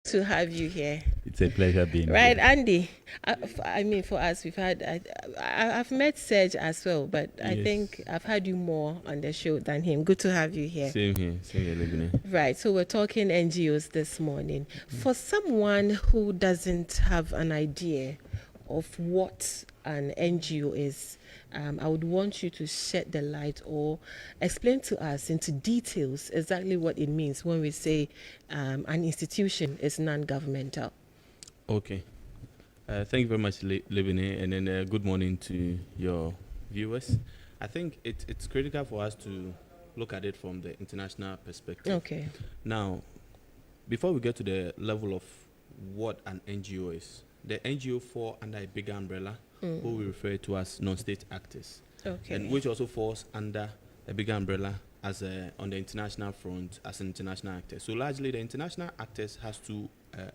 To have you here. It's a pleasure being Right, here. Andy. I mean, for us, we've had, I've met Serge as well, but I think Yes. I've had you more on the show than him. Good to have you here. Same here, Lebanon. Right, so we're talking NGOs this morning. For someone who doesn't have an idea of what an NGO is, I would want you to shed the light or explain to us into details exactly what it means when we say an institution is non-governmental. Okay. Thank you very much, Lebanon, and then good morning to your viewers. I think it's critical for us to look at it from the international perspective. Okay. Now, before we get to the level of what an NGO is, the NGO fall under a bigger umbrella, who we refer to as non-state actors, Okay. and which also falls under a bigger umbrella as on the international front as an international actor. So largely, the international actors has two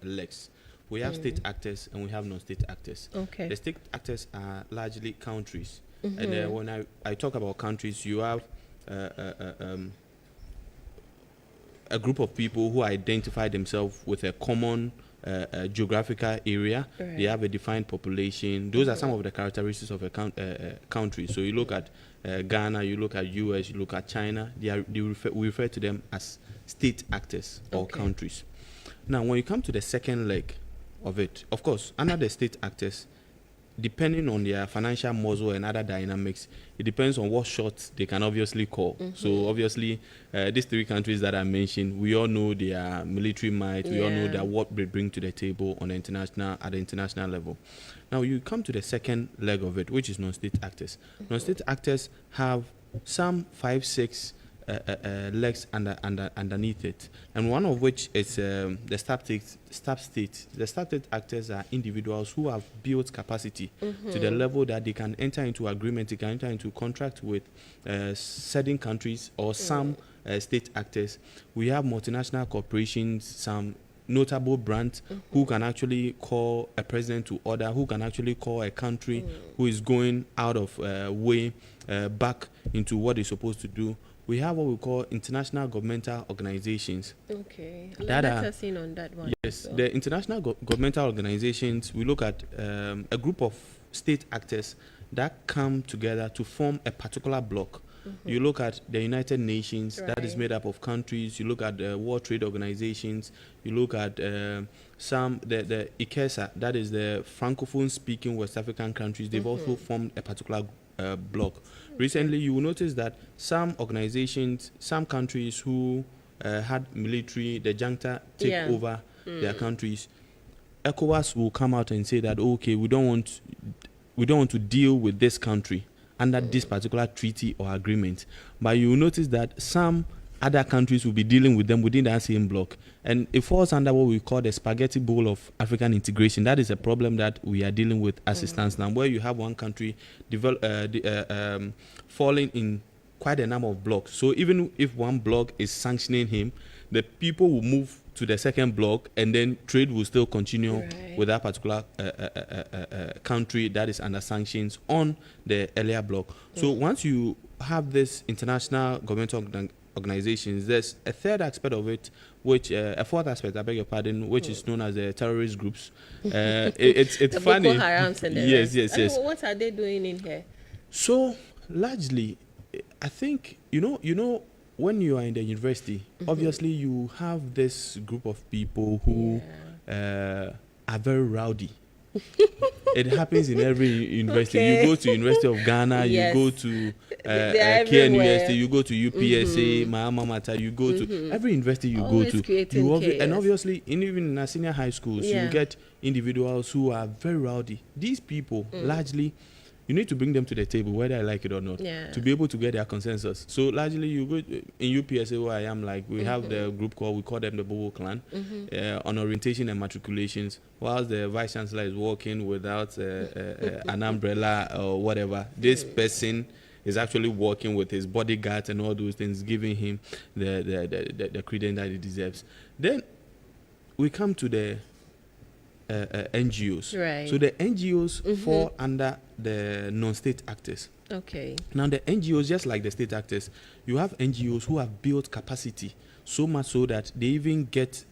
legs. We have state actors and we have non-state actors. Okay. The state actors are largely countries, and when I talk about countries, you have a group of people who identify themselves with a common geographical area. Right. They have a defined population. Those are some of the characteristics of a country. So you look at Ghana, you look at US, you look at China. We refer to them as state actors or Okay. countries. Now, when you come to the second leg of it, of course, under the state actors, depending on their financial muscle and other dynamics, it depends on what shots they can obviously call. So obviously, these three countries that I mentioned, we all know their military might. We all know Yeah. that what they bring to the table on the international level. Now you come to the second leg of it, which is non-state actors. Non-state actors have some 5, 6 legs underneath it, and one of which is the state. The state actors are individuals who have built capacity to the level that they can enter into agreement, they can enter into contract with certain countries or some state actors. We have multinational corporations, some notable brands who can actually call a president to order, who can actually call a country who is going out of way back into what they're supposed to do. We have what we call international governmental organizations. Okay. That Let are- us in on that one. Yes, So. the international governmental organizations, we look at a group of state actors that come together to form a particular bloc. You look at the United Nations, that is Right. made up of countries. You look at the World Trade Organizations. You look at the ICESA, that is the Francophone-speaking West African countries. They've also formed a particular bloc. Recently, you will notice that some organizations, some countries who had military, the junta take Yeah. over their countries, ECOWAS will come out and say that, okay, we don't want to deal with this country under this particular treaty or agreement. But you will notice that some other countries will be dealing with them within that same bloc, and it falls under what we call the spaghetti bowl of African integration. That is a problem that we are dealing with as it stands now, where you have one country falling in quite a number of blocks. So even if one bloc is sanctioning him, the people will move to the second block, and then trade will still continue Right. with that particular country that is under sanctions on the earlier block. So once you have this international governmental organizations, there's a third aspect of it, which a fourth aspect, I beg your pardon, which is known as the terrorist groups. It's The funny. Boko Harams and the Yes, rest. yes. What are they doing in here? So largely, I think you know when you are in the university, obviously you have this group of people who are very rowdy. It happens in every university. Okay. You go to University of Ghana, Yes. you go to They are KN everywhere. University, you go to UPSA, my alma mater, you go to every university you Always go to. creating And chaos. obviously, even in our senior high schools, Yeah. you get individuals who are very rowdy. These people, largely, you need to bring them to the table, whether I like it or not, Yeah. to be able to get their consensus. So largely, you go in UPSA where I am, like we have the group we call them the Bobo Clan, on orientation and matriculations. Whilst the vice chancellor is walking without an umbrella or whatever, this person is actually working with his bodyguards and all those things, giving him the credence that he deserves. Then we come to the NGOs. Right. So the NGOs fall under the non-state actors. Okay. Now the NGOs, just like the state actors, you have NGOs who have built capacity so much so that they even get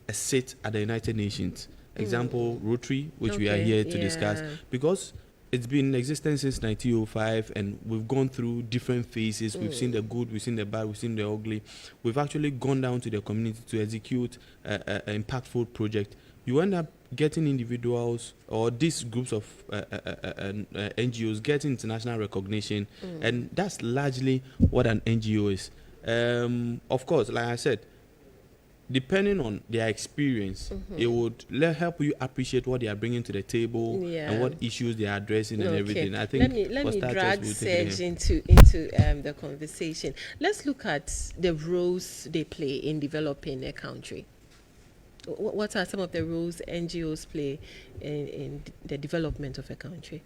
a seat at the United Nations. Example, Rotary, which we are here to discuss, because it's been in existence since 1905, and we've gone through different phases. We've seen the good, we've seen the bad, we've seen the ugly. We've actually gone down to the community to execute an impactful project. You end up getting individuals or these groups of NGOs getting international recognition, and that's largely what an NGO is. Of course, like I said, depending on their experience, it would help you appreciate what they are bringing to the table and what issues they are addressing and everything. I think let me drag Serge into the conversation. Let's look at the roles they play in developing a country. What are some of the roles NGOs play in the development of a country?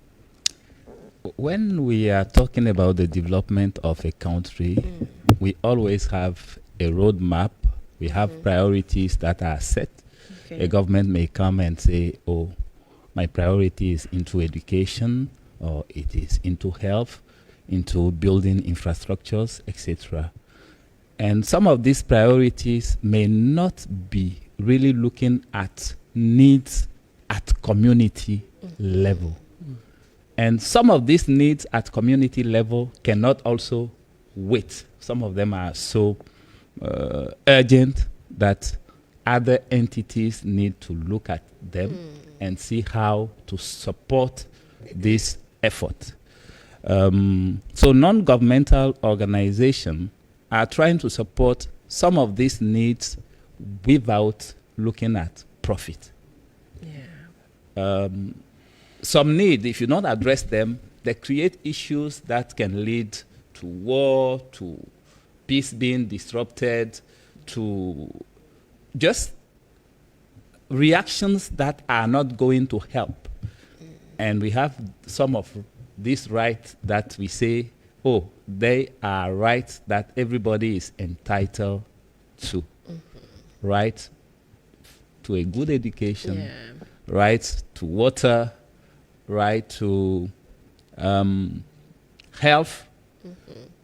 When we are talking about the development of a country, we always have a roadmap. We have priorities that are set. Okay. A government may come and say, oh, my priority is into education, or it is into health, into building infrastructures, etc. And some of these priorities may not be really looking at needs at community level. And some of these needs at community level cannot also wait. Some of them are so urgent that other entities need to look at them and see how to support this effort. So non-governmental organizations are trying to support some of these needs without looking at profit. Some need, if you don't address them, they create issues that can lead to war, to peace being disrupted, to just reactions that are not going to help. And we have some of these rights that we say, oh, they are rights that everybody is entitled to. Right to a good education, right to water, right to health.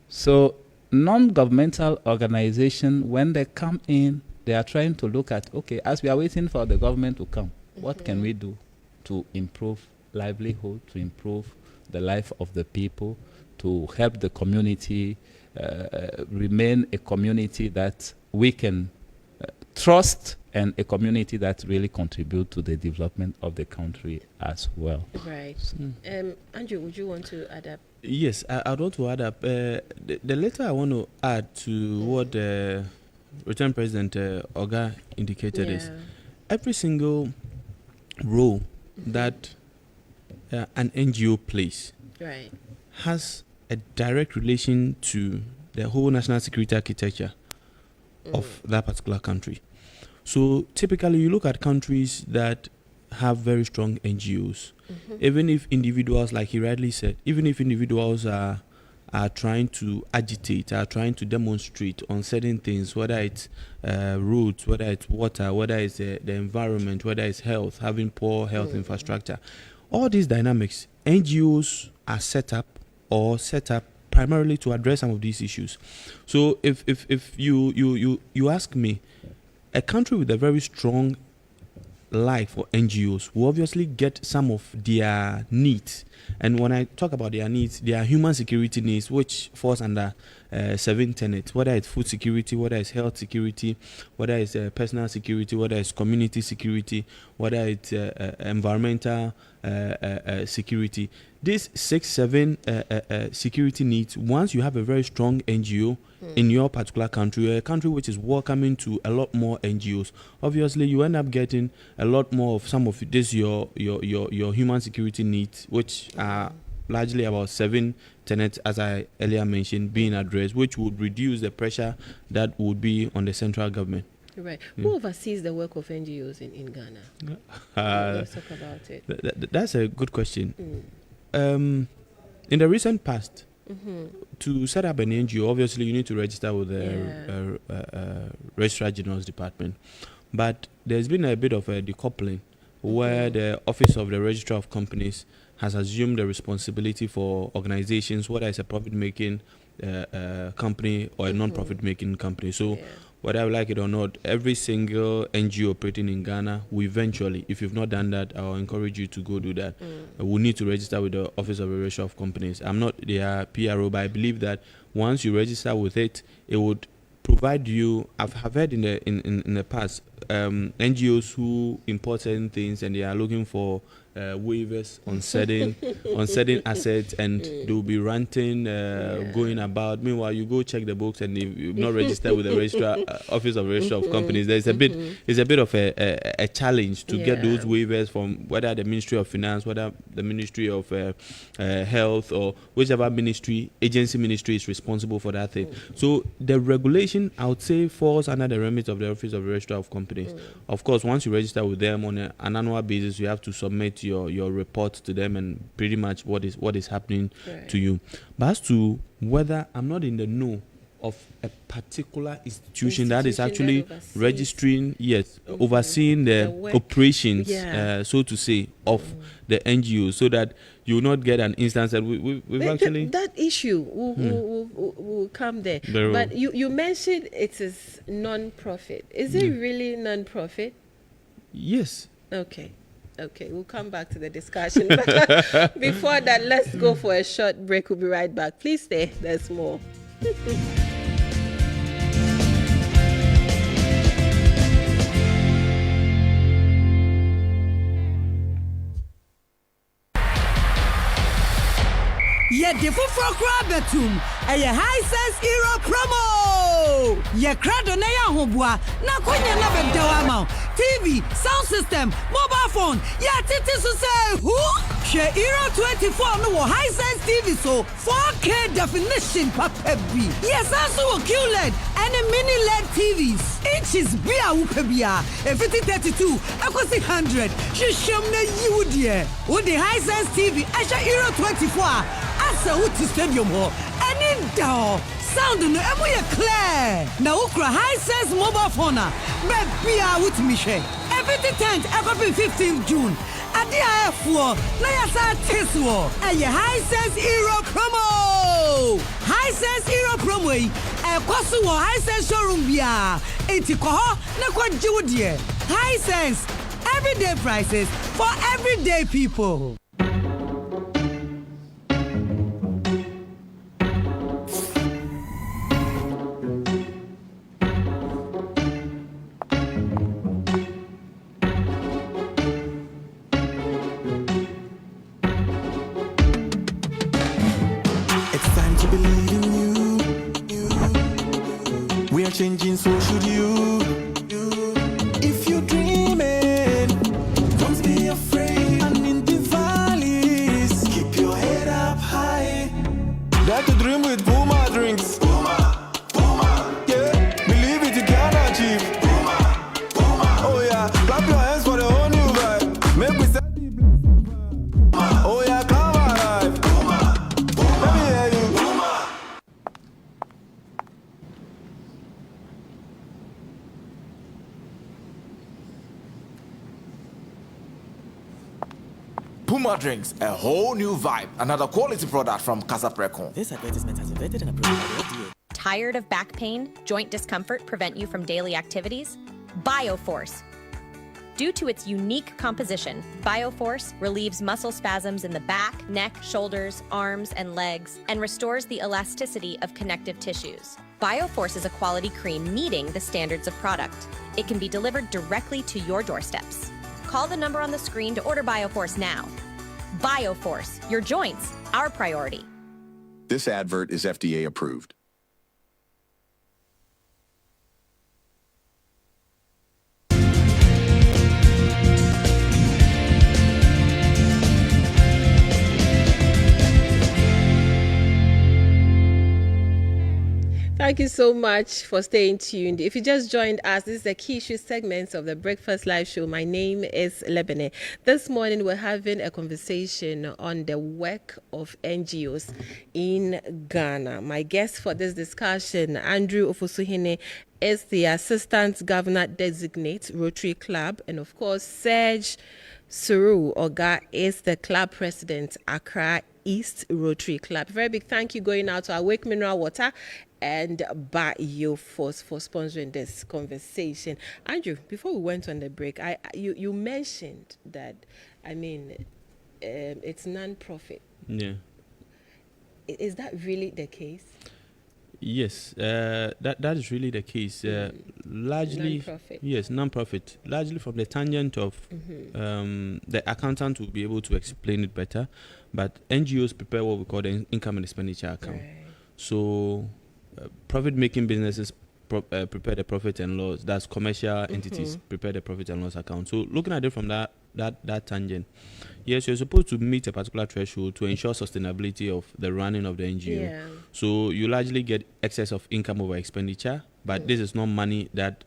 So non-governmental organizations, when they come in, they are trying to look at, okay, as we are waiting for the government to come, what can we do to improve livelihood, to improve the life of the people, to help the community remain a community that we can trust, and a community that really contribute to the development of the country as well. Right. Andrew, would you want to add up? Yes, I'd want to add up. The letter I want to add to what the Return President Oga indicated is every single role that an NGO plays has a direct relation to the whole national security architecture of that particular country. So typically you look at countries that have very strong NGOs, even if individuals, like he rightly said, even if individuals are trying to agitate, are trying to demonstrate on certain things, whether it's roads, whether it's water, whether it's the environment, whether it's health, having poor health infrastructure, all these dynamics, NGOs are set up primarily to address some of these issues. So if you ask me, a country with a very strong life for NGOs will obviously get some of their needs. And when I talk about their needs, they are human security needs, which falls under 7 tenets, whether it's food security, whether it's health security, whether it's personal security, whether it's community security, whether it's environmental security. These 6-7 security needs, once you have a very strong NGO in your particular country, a country which is welcoming to a lot more NGOs, obviously you end up getting a lot more of some of this your human security needs, which are largely about 7 tenets, as I earlier mentioned, being addressed, which would reduce the pressure that would be on the central government. Right. Who oversees the work of NGOs in Ghana? Let's talk about it. That's a good question. In the recent past, to set up an NGO, obviously you need to register with the Registrar General's Department. But there's been a bit of a decoupling where the Office of the Registrar of Companies has assumed the responsibility for organizations, whether it's a profit-making company or a non-profit making company. So whether I like it or not, every single NGO operating in Ghana will eventually, if you've not done that, I'll encourage you to go do that. We'll need to register with the Office of the Registrar of Companies. I'm not their PRO, but I believe that once you register with it, it would provide you. I've heard in the past NGOs who import certain things and they are looking for waivers on certain assets, and they'll be ranting, going about. Meanwhile, you go check the books, and if you've not registered with the registrar, Office of Registrar of Companies, there's a bit. It's a bit of a challenge to get those waivers from whether the Ministry of Finance, whether the Ministry of Health, or whichever agency ministry is responsible for that thing. So the regulation, I would say, falls under the remit of the Office of Registrar of Companies. Of course, once you register with them on an annual basis, you have to submit your report to them and pretty much what is happening to you. But as to whether, I'm not in the know of a particular institution that is actually registering, overseeing the operations, so to say, of the NGO, so that you will not get an instance that we've actually... That issue will come there. But you mentioned it is non-profit. Is it really non-profit? Yes. Okay, we'll come back to the discussion. Before that, let's go for a short break. We'll be right back. Please stay. There's more. The Fufro Betum, a high sense hero promo. Ye crado na ya hobua, na kunya na bedawama. TV, sound system, mobile phone, ya titi so say who? She Hero 24 no high sense TV so 4K definition papebi. Yes, also QLED and a mini LED TVs. Inches bia upebia. A 5032, equal 600. She shom na you dear. With the high sense TV, Asha Hero 24. Asa uti stadium ho. Any down. Sound no emu clear. Na ukra high sense mobile phone. Bebia with me she. Every 10th, every 15th June. Adi afuo. Na yasa teswo. Eye high sense hero promo. High sense hero promo yi. Kwasu wo high sense showroom bia. Enti ko ho na kwa jiwodie. High sense. Everyday prices for everyday people. Changing, so should you. If you're dreaming, don't be afraid. And in the valleys, keep your head up high. Dare to dream with Puma drinks. Puma, yeah. Believe it, you can achieve. Puma, oh yeah. Clap your hands for the whole new vibe. Make we set the Puma. Oh yeah, come alive. Puma, let me hear you. Puma drinks, a whole new vibe. Another quality product from Casa Precon. This advertisement has been vetted and approved by the FDA. Tired of back pain, joint discomfort prevent you from daily activities? BioForce. Due to its unique composition, BioForce relieves muscle spasms in the back, neck, shoulders, arms, and legs, and restores the elasticity of connective tissues. BioForce is a quality cream meeting the standards of product. It can be delivered directly to your doorsteps. Call the number on the screen to order BioForce now. BioForce, your joints, our priority. This advert is FDA approved. Thank you so much for staying tuned. If you just joined us, this is the key issue segments of the Breakfast Live Show. My name is Lebene. This morning, we're having a conversation on the work of NGOs in Ghana. My guest for this discussion, Andrew Ofosuhene, is the Assistant Governor Designate, Rotary Club, and of course, Serge Suru Oga is the club president, Accra East Rotary Club. Very big thank you going out to Awake Mineral Water and Bioforce for sponsoring this conversation. Andrew, before we went on the break, you mentioned that, it's non-profit. Yeah. Is that really the case? Yes, that is really the case. Largely, non-profit. Yes, non-profit. Largely from the tangent of the accountant will be able to explain it better, but NGOs prepare what we call the income and expenditure account. Right. So, profit-making businesses prepare the profit and loss. That's commercial entities prepare the profit and loss account. So, looking at it from that tangent, yes, you're supposed to meet a particular threshold to ensure sustainability of the running of the NGO. Yeah. So you largely get excess of income over expenditure, but this is not money that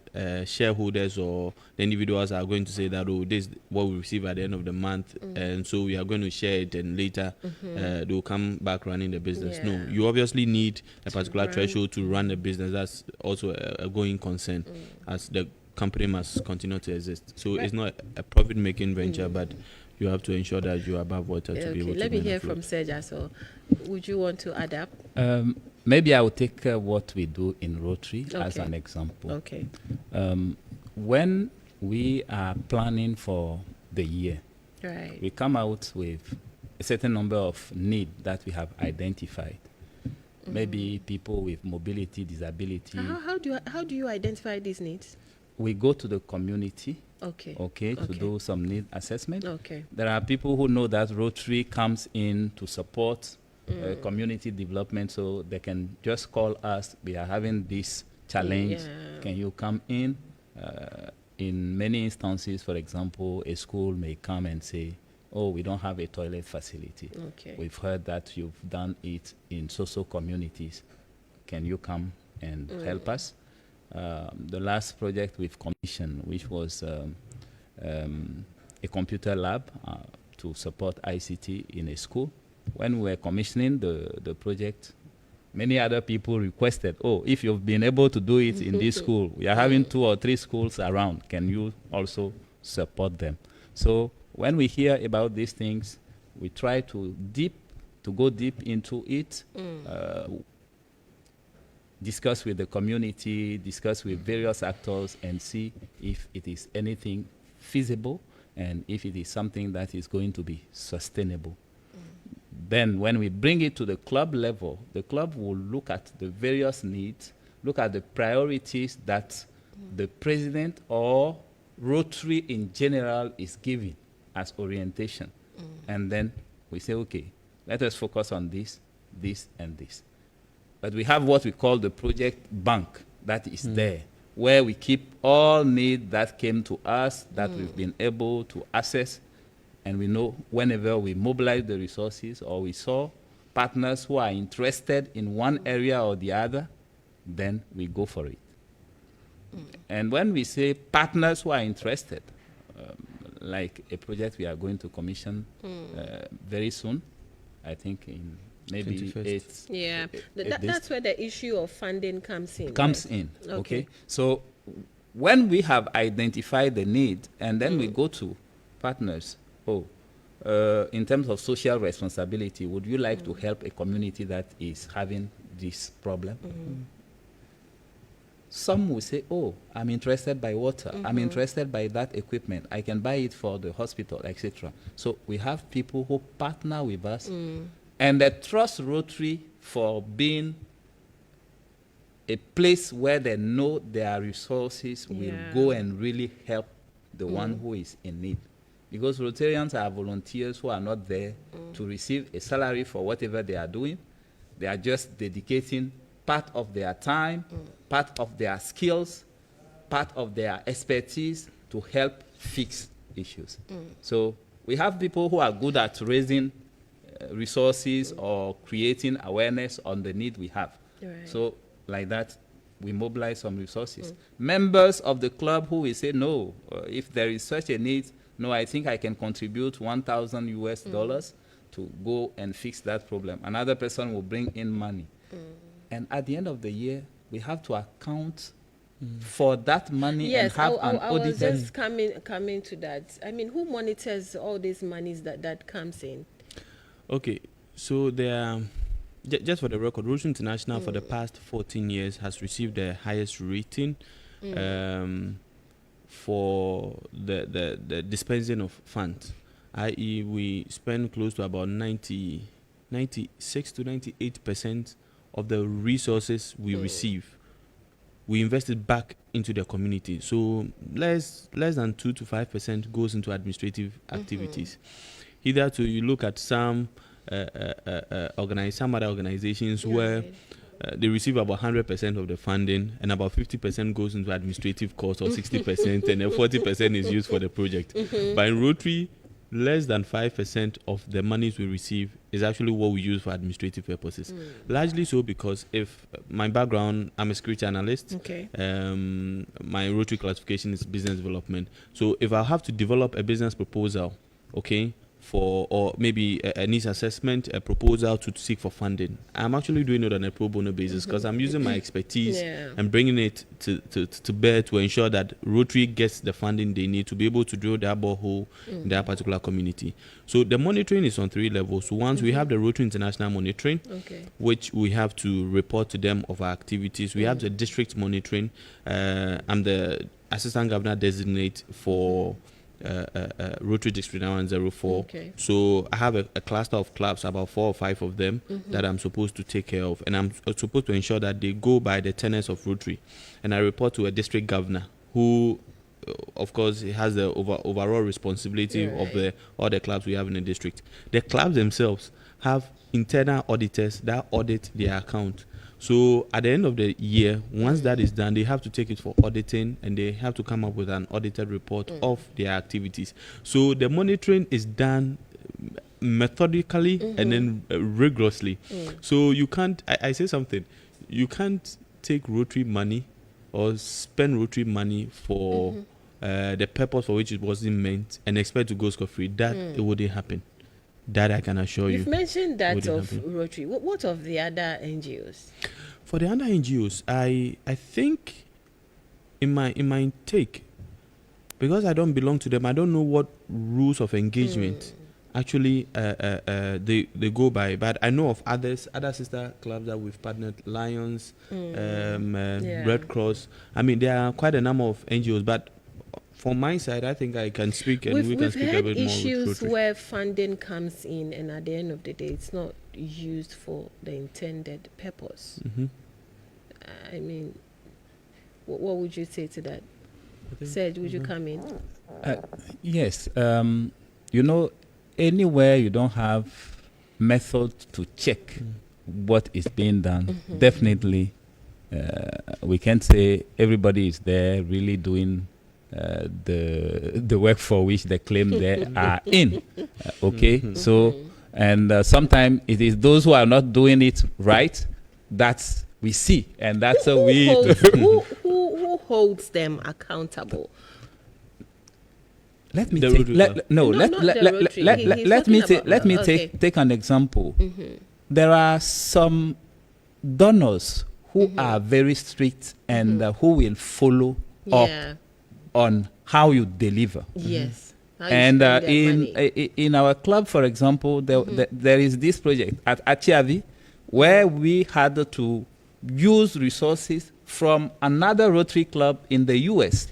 shareholders or the individuals are going to say that, oh, this is what we receive at the end of the month, and so we are going to share it, and later they'll come back running the business. Yeah. No, you obviously need a particular threshold to run the business. That's also a going concern, as the company must continue to exist. So it's not a profit-making venture, but you have to ensure that you are above water to be able to. Let me hear benefit. from Serge. So, would you want to add up? Maybe I will take what we do in Rotary as Okay. an example. Okay. When we are planning for the year, Right. we come out with a certain number of needs that we have identified. Maybe people with mobility, disability. How do you identify these needs? We go to the community, Okay. to do some need assessment. Okay. There are people who know that Rotary comes in to support community development, so they can just call us. We are having this challenge. Yeah. Can you come in? In many instances, for example, a school may come and say, oh, we don't have a toilet facility. Okay. We've heard that you've done it in social communities. Can you come and help us? The last project we've commissioned, which was a computer lab to support ICT in a school. When we were commissioning the project, many other people requested, oh, if you've been able to do it in this school, we are having 2 or 3 schools around, can you also support them? So when we hear about these things, we try to go deep into it, discuss with the community, discuss with various actors, and see if it is anything feasible and if it is something that is going to be sustainable. Then when we bring it to the club level, the club will look at the various needs, look at the priorities that the president or Rotary in general is giving as orientation. And then we say, okay, let us focus on this, this, and this. But we have what we call the project bank that is there, where we keep all needs that came to us that we've been able to access. And we know whenever we mobilize the resources or we saw partners who are interested in one area or the other, then we go for it. And when we say partners who are interested, like a project we are going to commission very soon, I think in maybe 21st. That's where the issue of funding comes in. Okay. So when we have identified the need and then we go to partners, in terms of social responsibility, would you like to help a community that is having this problem? Some will say, oh, I'm interested by water. I'm interested by that equipment. I can buy it for the hospital, etc. So we have people who partner with us and they trust Rotary for being a place where they know their resources will go and really help the one who is in need. Because Rotarians are volunteers who are not there to receive a salary for whatever they are doing. They are just dedicating part of their time, part of their skills, part of their expertise to help fix issues. So we have people who are good at raising resources or creating awareness on the need we have. Right. So like that, we mobilize some resources. Members of the club who will say, no, if there is such a need, no, I think I can contribute $1,000 to go and fix that problem. Another person will bring in money. And at the end of the year, we have to account for that money and have an I was audited. just coming to that. I mean, who monitors all these monies that comes in? Okay, So there, just for the record, Rotary International for the past 14 years has received the highest rating for the dispensing of funds, i.e. we spend close to about 96 to 98% of the resources we receive. We invest it back into the community. So less than 2 to 5% goes into administrative activities. Either to you look at some other organizations where they receive about 100% of the funding, and about 50% goes into administrative costs, or 60%, and then 40% is used for the project. But in Rotary, less than 5% of the monies we receive is actually what we use for administrative purposes. Largely so because if my background, I'm a security analyst. Okay. My Rotary classification is business development. So if I have to develop a business proposal, okay, or maybe a needs assessment, a proposal to seek for funding, I'm actually doing it on a pro bono basis because I'm using my expertise and bringing it to bear to ensure that Rotary gets the funding they need to be able to drill that borehole in that particular community. So the monitoring is on 3 levels. Once we have the Rotary International monitoring, which we have to report to them of our activities. We have the district monitoring. I'm the assistant governor designate for Rotary District 104. So I have a cluster of clubs, about 4 or 5 of them that I'm supposed to take care of, and I'm supposed to ensure that they go by the tenets of Rotary. And I report to a district governor who, of course, has the overall responsibility of all the clubs we have in the district. The clubs themselves have internal auditors that audit their account. So at the end of the year, once that is done, they have to take it for auditing, and they have to come up with an audited report of their activities. So the monitoring is done methodically and then rigorously. So you can't, I say something, you can't take Rotary money or spend Rotary money for the purpose for which it wasn't meant and expect to go scot-free. That it wouldn't happen. That I can assure you. You've mentioned that of Rotary. What of the other NGOs? For the other NGOs, I think in my take, because I don't belong to them, I don't know what rules of engagement actually they go by. But I know of other sister clubs that we've partnered, Lions, Red Cross. I mean, there are quite a number of NGOs, but from my side, I think I can speak, and we can speak a bit more. We've had issues where funding comes in, and at the end of the day, it's not used for the intended purpose. I mean, what would you say to that? Serge, would you come in? Yes. You know, anywhere you don't have method to check what is being done, definitely we can't say everybody is there really doing the work for which they claim they are in. So, and sometimes it is those who are not doing it right that we see, and that's who holds them accountable. Let me take an example. There are some donors who are very strict and who will follow up on how you deliver. Yes. And in our club, for example, there is this project at Achiavi where we had to use resources from another Rotary club in the US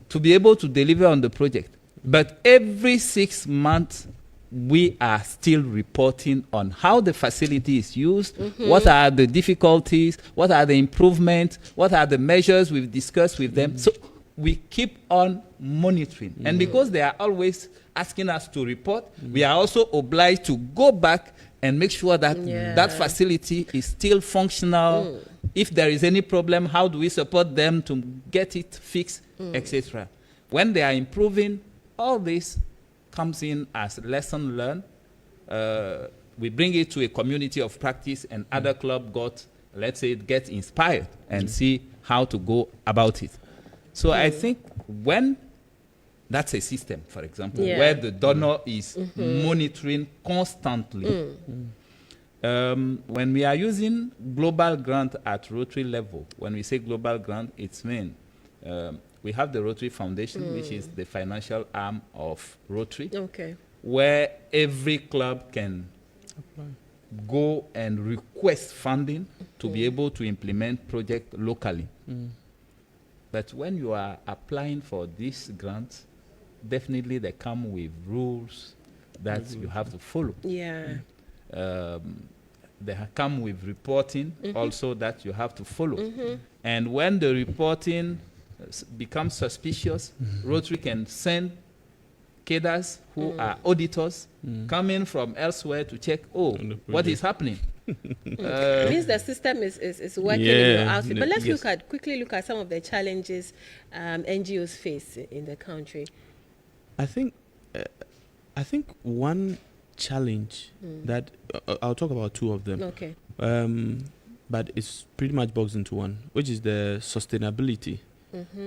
to be able to deliver on the project. But every 6 months, we are still reporting on how the facility is used, what are the difficulties, what are the improvements, what are the measures we've discussed with them. So we keep on monitoring. And because they are always asking us to report, we are also obliged to go back and make sure that that facility is still functional. If there is any problem, how do we support them to get it fixed, etc. When they are improving, all this comes in as lesson learned. We bring it to a community of practice, and other club get inspired and see how to go about it. So I think when that's a system, for example, where the donor is monitoring constantly. When we are using global grant at Rotary level, when we say global grant, it's mean we have the Rotary Foundation, which is the financial arm of Rotary, where every club can go and request funding to be able to implement project locally. But when you are applying for these grants, definitely they come with rules that you have to follow. Yeah. They come with reporting also that you have to follow. And when the reporting becomes suspicious, Rotary can send cadres who are auditors coming from elsewhere to check, what is happening? It means the system is working in your outfit. But let's quickly look at some of the challenges NGOs face in the country. I think one challenge that I'll talk about two of them. Okay. But it's pretty much boxed into one, which is the sustainability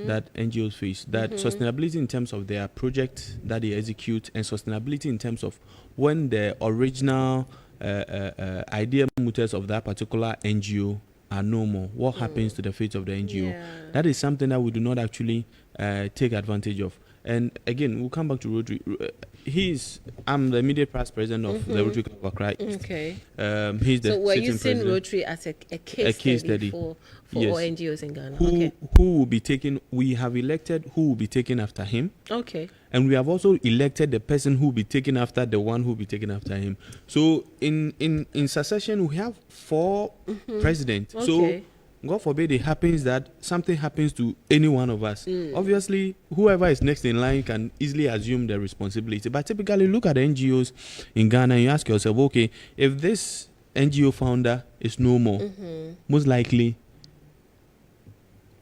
that NGOs face. That sustainability in terms of their projects that they execute, and sustainability in terms of when the original idea motors of that particular NGO are no more. What happens to the fate of the NGO? Yeah. That is something that we do not actually take advantage of. And again, we'll come back to Rotary. I'm the immediate past president of the Rotary Club of Accra East. Okay. He's the so we're sitting using president. Rotary as a case study for Yes. all NGOs in Ghana. Who will be taken? We have elected who will be taken after him. Okay. And we have also elected the person who will be taken after the one who will be taken after him. So in succession, we have 4 presidents. Okay. So God forbid it happens that something happens to any one of us. Obviously, whoever is next in line can easily assume the responsibility. But typically, look at the NGOs in Ghana and you ask yourself, okay, if this NGO founder is no more, most likely,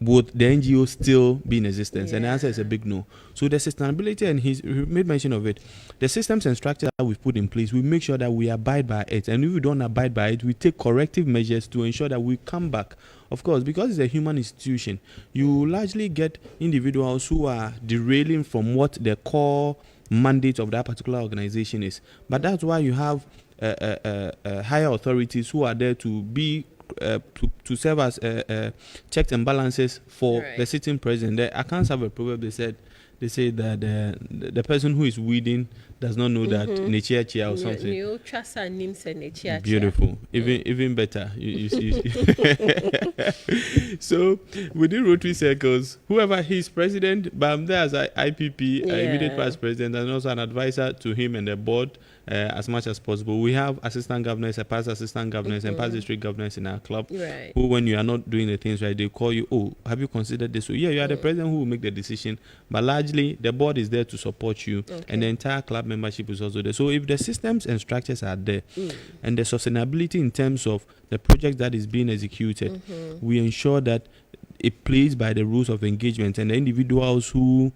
would the NGO still be in existence? And the answer is a big no. So the sustainability, and he made mention of it, the systems and structures that we've put in place, we make sure that we abide by it. And if we don't abide by it, we take corrective measures to ensure that we come back. Of course, because it's a human institution, you largely get individuals who are derailing from what the core mandate of that particular organization is. But that's why you have higher authorities who are there to be to serve as checks and balances for the sitting president. The accounts have a proverb. They say that the person who is weeding does not know that Nechia or something. Beautiful. Even better. You So within Rotary circles, whoever he's president, but I'm there as IPP, immediate past president, and also an advisor to him and the board as much as possible. We have assistant governors, past assistant governors, and past district governors in our club. Right. Who, when you are not doing the things right, they call you, have you considered this? So yeah, you are the president who will make the decision, but largely the board is there to support you, and the entire club membership is also there. So if the systems and structures are there, and the sustainability in terms of the project that is being executed, we ensure that it plays by the rules of engagement, and the individuals who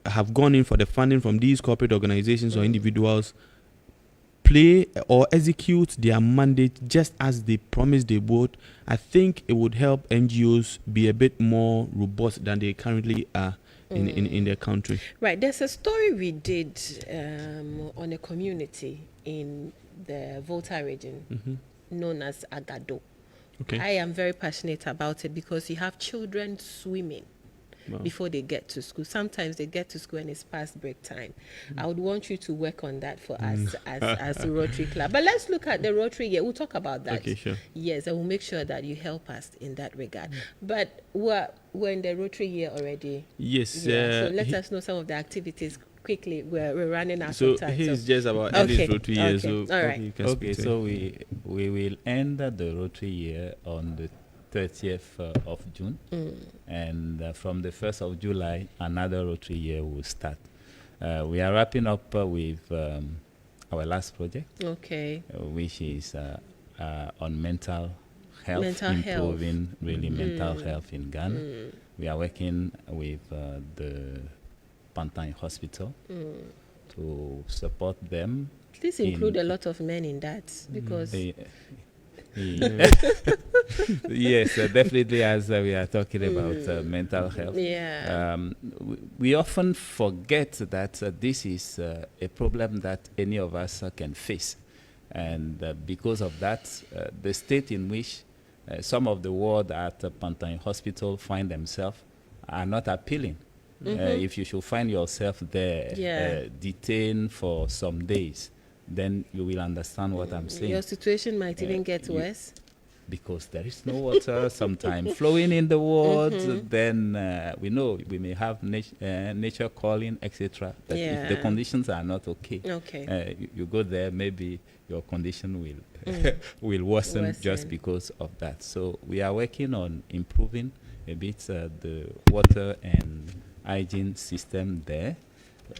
have gone in for the funding from these corporate organizations or individuals play or execute their mandate just as they promised they would. I think it would help NGOs be a bit more robust than they currently are in their country. Right. There's a story we did on a community in the Volta region known as Agado. Okay. I am very passionate about it because you have children swimming before they get to school. Sometimes they get to school and it's past break time. I would want you to work on that for us as a Rotary Club. But let's look at the Rotary year. We'll talk about that. Okay, sure. Yes, and we'll make sure that you help us in that regard. But we're in the Rotary year already. Yes. Yeah, so let us know some of the activities quickly. We're running out of time. He's just about ending Rotary year. So all right. you can Okay, speak to so him. we will end the Rotary year on the 30th of June, and from the 1st of July, another Rotary year will start. We are wrapping up with our last project, which is on mental health, improving mental health in Ghana. We are working with the Pantai Hospital to support them. Please include a lot of men in that because... Yes, definitely, as we are talking about mental health. We often forget that this is a problem that any of us can face. And because of that, the state in which some of the ward at Pantai Hospital find themselves are not appealing. If you should find yourself there detained for some days, then you will understand what I'm saying. Your situation might even get worse. Because there is no water sometimes flowing in the wards, then we know we may have nature calling, etc. But if the conditions are not okay, you go there, maybe your condition will worsen just because of that. So we are working on improving a bit the water and hygiene system there,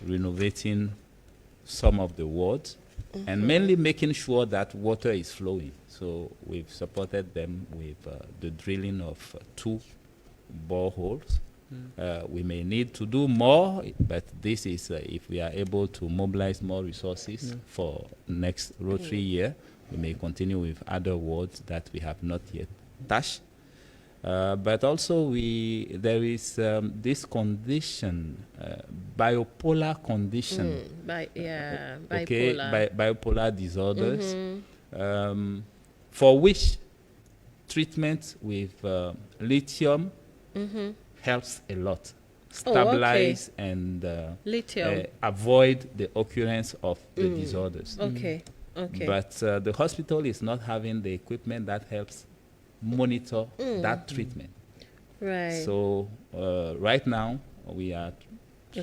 renovating some of the wards, and mainly making sure that water is flowing. So we've supported them with the drilling of 2 boreholes. We may need to do more, but this is if we are able to mobilize more resources for next Rotary year, we may continue with other wards that we have not yet touched. But also there is this condition, bipolar condition. Bipolar. Bipolar disorders, for which treatment with lithium helps a lot. Stabilize and avoid the occurrence of the disorders. But the hospital is not having the equipment that helps monitor that treatment. Right. So right now we are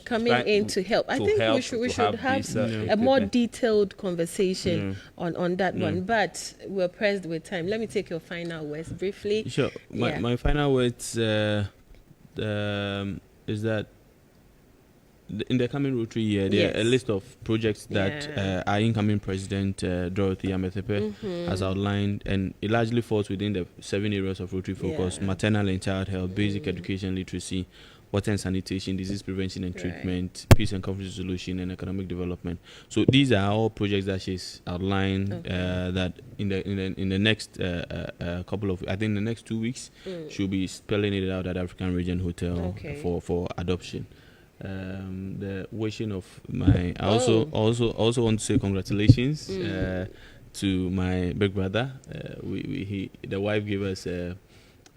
coming in to help. I think we should have a more detailed conversation on that one. But we're pressed with time. Let me take your final words briefly. Sure. My final words is that in the coming Rotary year, there are a list of projects that our incoming president, Dorothy Amethepe, has outlined, and it largely falls within the 7 areas of Rotary focus: maternal and child health, basic education, literacy, water and sanitation, disease prevention and treatment, peace and conflict resolution, and economic development. So these are all projects that she's outlined that in the next couple of, I think the next 2 weeks, she'll be spelling it out at African Region Hotel for adoption. The wishing of my, I also want to say congratulations to my big brother. The wife gave us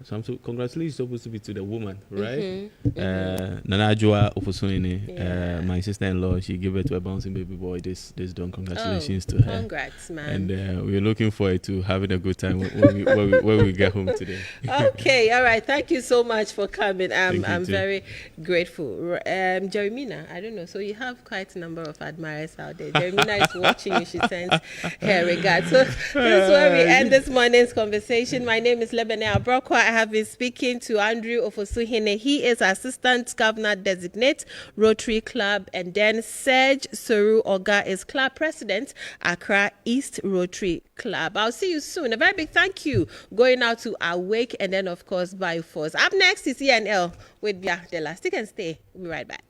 some congratulations supposed to be to the woman, right? Nana Joa Oposoine, my sister-in-law, she gave it to a bouncing baby boy this dawn. Congratulations to her. Congrats, man. And we're looking forward to having a good time when we get home today. Okay, all right. Thank you so much for coming. I'm very grateful. Jeremina, I don't know. So you have quite a number of admirers out there. Jeremina is watching you. She sends her regards. So this is where we end this morning's conversation. My name is Lebene Abrokwa. I have been speaking to Andrew Ofosuhene. He is Assistant Governor Designate, Rotary Club. And then Serge Soru Oga is Club President, Accra East Rotary Club. I'll see you soon. A very big thank you going out to Awake and then, of course, Bioforce. Up next is ENL with Bia Dela. Stick and stay. We'll be right back.